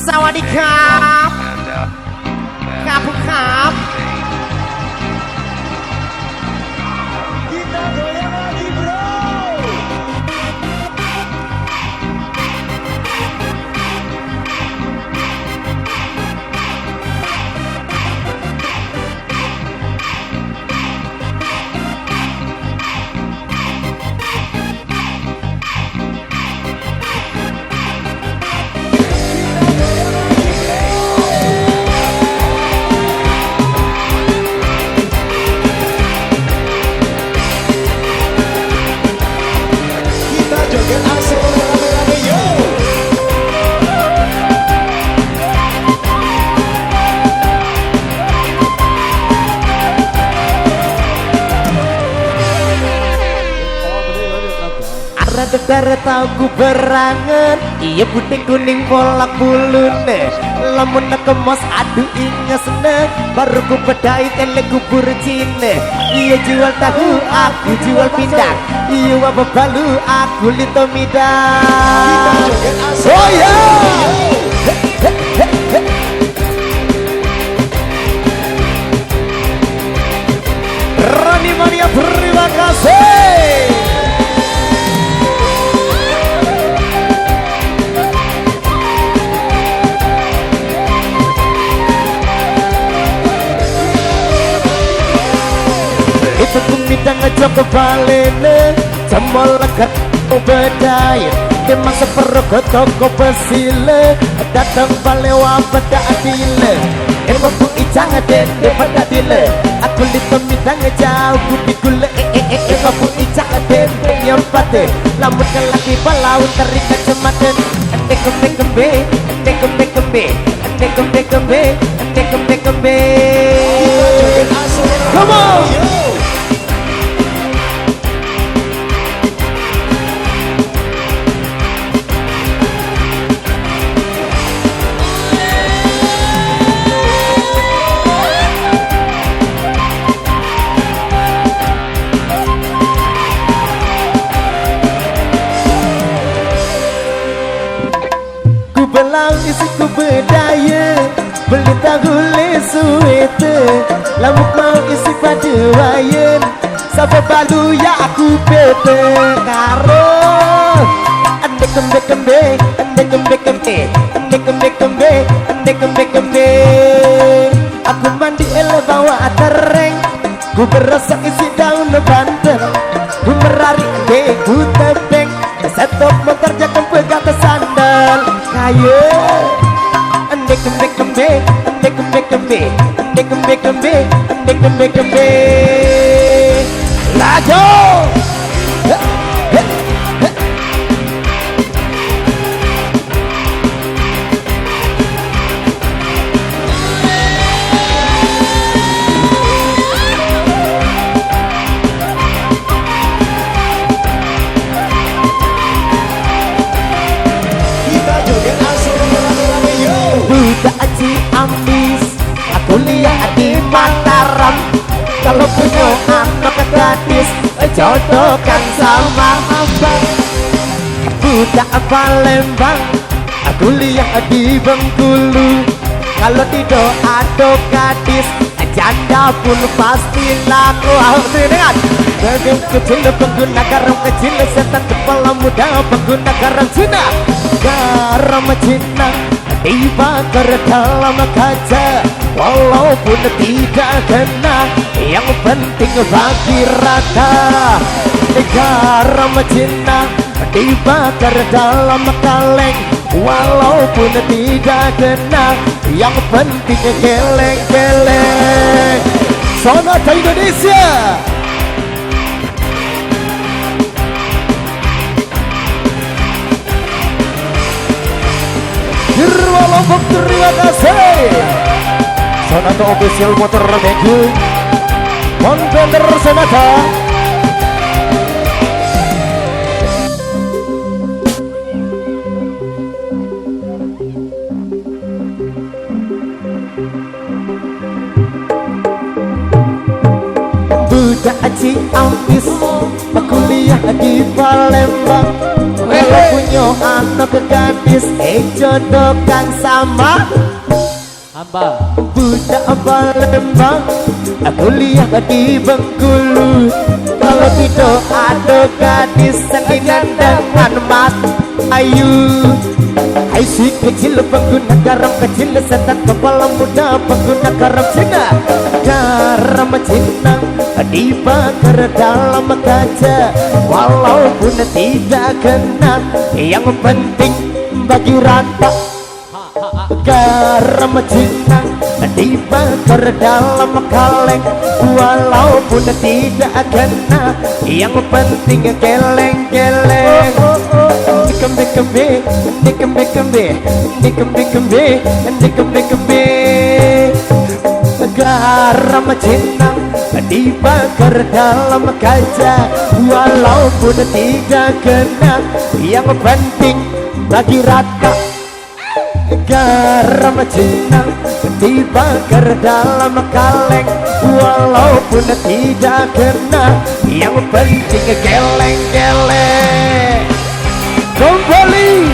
สวัสดีครับครับผมครับ Kita goyang lagi bro. Kita joget asik rame-rame yo. Arah tau ku berangan, iya putih kuning polak bulune. Lamun kemos aduh inges ne, baru ku bedai tele kubur cine. Iya jual tahu, aku jual pindang. Iya wabah balu, aku lito midang. Kita joget asik. Oh ya. Rani Mania terima kasih. Itu kumidang ngejok kebalene, jemol legat ubedai. Demang sepergo toko besile, datang balewa pada adile. Babu ijang dende pada dile, aku lito midang ngejauh budi gule. Babu ijang dende nyompate, lamun kelaki balau terikat cematen. Ende kembe kembe, ende kembe kembe, ende kembe kembe, ende kembe kembe. Kita joget asik. Come on. Yo. Belang isi ku bedaya, beli tahu lesuete. Lamuk mau isi pada wayan, sampai balu ya aku bete karo. Ande kembe kembe, ande kembe kembe, ande kembe kembe, ande kembe kembe. Aku mandi ele bawa tereng, ku berasa isi daun banten. Ku merari ande ku tebeng, setop motor jakem pegang ke sandal. Kaye ande kembe kembe, ande kembe kembe, ande kembe kembe, ande kembe kembe. Lajo Kita joget asik rame-rame yo. budak aji ambis, aku lihat di Mataram. Kalau punya anak gadis, jodohkan sama abang. Budak Palembang, aku lihat di Bengkulu. Kalau tidak ada gadis, janda pun pasti laku. Dengar, gadis kecil pengguna garam kecil, setan kepala muda pengguna garam Cina. Garam Cina dibakar dalam kaca, walaupun tidak kena, yang penting bagi rata. Garam Cina dibakar dalam kaleng, walaupun tidak kena, yang penting geleng-geleng. Sonata Indonesia. Irwa Lombok terima kasih. Sonata official motor minggu, kontainer Sonata. Budak Aji Ambis, kuliah di Palembang. kalau punya anak gadis jodoh kang sama hamba budak Palembang kuliah di Bengkulu. Kalau tidak ada gadis sendinan dengan Mas Ayu. Hai si kecil pengguna garam kecil, setan kepala muda pengguna garam Cina. Garam Cina dibakar dalam kaca, walaupun tidak kena, yang penting bagi rata. Garam Cina dibakar dalam kaleng, walaupun tidak kena, yang penting geleng-geleng. Dikembe-kembe, dikembe-kembe, dikembe-kembe, dikembe-kembe. Garam Cina dibakar dalam kaca, walaupun tidak kena, yang penting bagi rata. Garam Cina dibakar dalam kaleng, walaupun tidak kena, yang penting geleng-geleng. Kembali